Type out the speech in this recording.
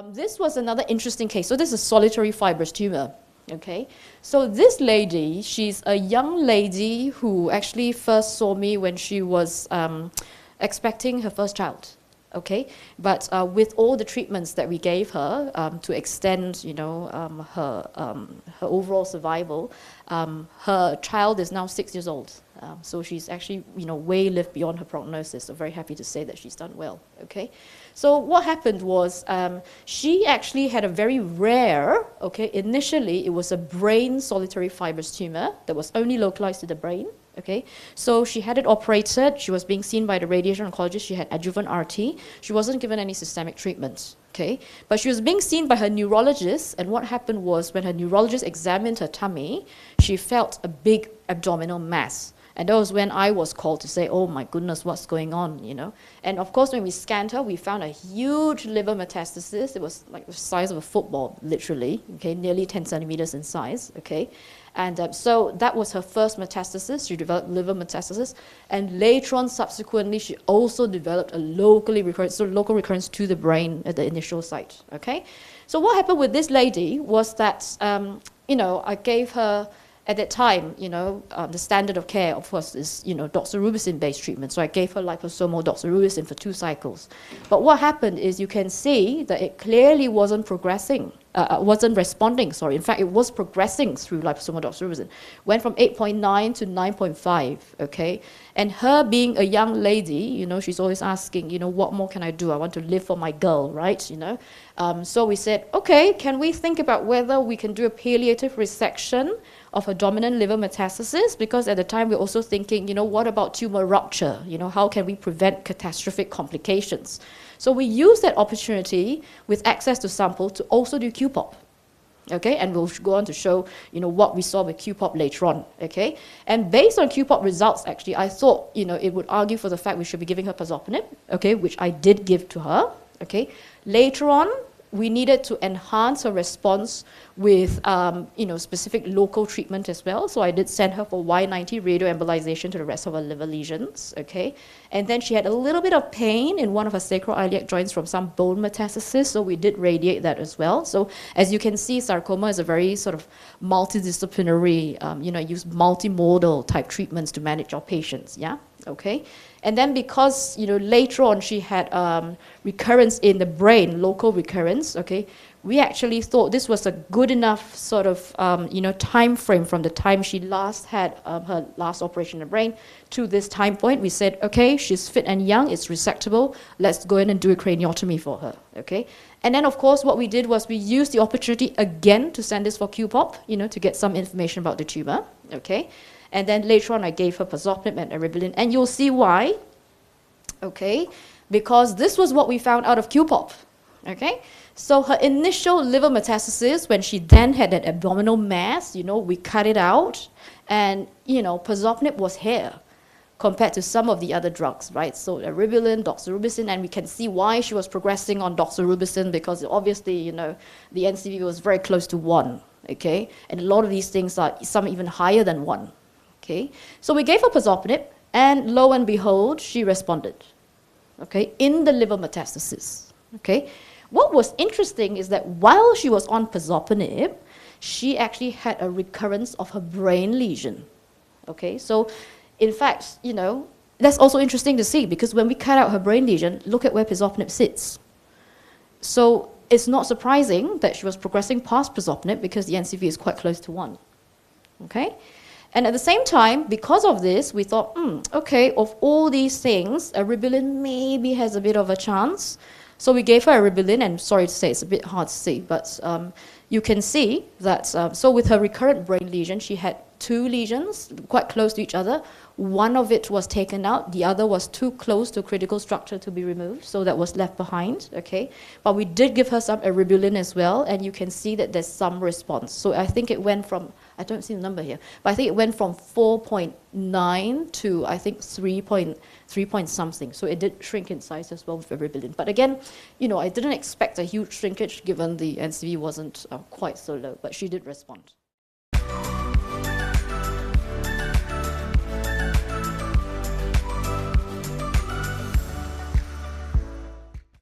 This was another interesting case. So this is solitary fibrous tumor. Okay, so this lady, she's a young lady who actually first saw me when she was expecting her first child. Okay, but with all the treatments that we gave her to extend, her overall survival, her child is now 6 years old. So she's actually, way lived beyond her prognosis. So very happy to say that she's done well. Okay, so what happened was she actually had a very rare. Okay, initially it was a brain solitary fibrous tumor that was only localized to the brain. Okay, so she had it operated. She was being seen by the radiation oncologist. She had adjuvant RT. She wasn't given any systemic treatment. Okay, but she was being seen by her neurologist. And what happened was when her neurologist examined her tummy, she felt a big abdominal mass. And that was when I was called to say, oh my goodness, what's going on, And of course, when we scanned her, we found a huge liver metastasis. It was like the size of a football, literally, okay, nearly 10 centimeters in size, okay. And so that was her first metastasis. She developed liver metastasis. And later on, subsequently, she also developed a local recurrence to the brain at the initial site, okay. So what happened with this lady was that, I gave her, at that time, the standard of care, of course, is, doxorubicin-based treatment. So I gave her liposomal doxorubicin for 2 cycles. But what happened is you can see that it clearly wasn't progressing, wasn't responding, sorry. In fact, it was progressing through liposomal doxorubicin. Went from 8.9 to 9.5, okay? And her being a young lady, she's always asking, what more can I do? I want to live for my girl, right? So we said, okay, can we think about whether we can do a palliative resection of her dominant liver metastasis? Because at the time we're also thinking, what about tumor rupture? How can we prevent catastrophic complications? So we used that opportunity with access to sample to also do QPOP. Okay, and we'll go on to show, what we saw with QPOP later on, okay? And based on QPOP results, actually, I thought, it would argue for the fact we should be giving her pazopanib, okay, which I did give to her, okay? Later on, we needed to enhance her response with, specific local treatment as well. So I did send her for Y90 radioembolization to the rest of her liver lesions, okay? And then she had a little bit of pain in one of her sacroiliac joints from some bone metastasis, so we did radiate that as well. So as you can see, sarcoma is a very sort of multidisciplinary, use multimodal type treatments to manage our patients, yeah? Okay, and then because later on she had recurrence in the brain, local recurrence. Okay, we actually thought this was a good enough sort of time frame from the time she last had her last operation in the brain to this time point. We said, okay, she's fit and young, it's resectable. Let's go in and do a craniotomy for her. Okay, and then of course what we did was we used the opportunity again to send this for QPOP, to get some information about the tumor. Okay. And then later on, I gave her pazopanib and eribulin. And you'll see why, okay? Because this was what we found out of QPOP, okay? So her initial liver metastasis, when she then had that abdominal mass, we cut it out. And, pazopanib was here compared to some of the other drugs, right? So eribulin, doxorubicin, and we can see why she was progressing on doxorubicin because obviously, the NCV was very close to 1, okay? And a lot of these things are some even higher than 1. Okay, so we gave her pazopanib, and lo and behold, she responded, okay, in the liver metastasis, okay. What was interesting is that while she was on pazopanib, she actually had a recurrence of her brain lesion, okay. So, in fact, that's also interesting to see because when we cut out her brain lesion, look at where pazopanib sits. So, it's not surprising that she was progressing past pazopanib because the NCV is quite close to 1, okay. And at the same time, because of this, we thought, okay, of all these things, eribulin maybe has a bit of a chance. So we gave her eribulin, and sorry to say, it's a bit hard to see, but you can see that, so with her recurrent brain lesion, she had 2 lesions quite close to each other. One of it was taken out, the other was too close to critical structure to be removed, so that was left behind, okay? But we did give her some eribulin as well, and you can see that there's some response. So I think it went from, I don't see the number here, but I think it went from 4.9 to, I think, 3 point something. So it did shrink in size as well with eribulin. But again, I didn't expect a huge shrinkage given the NCV wasn't quite so low, but she did respond.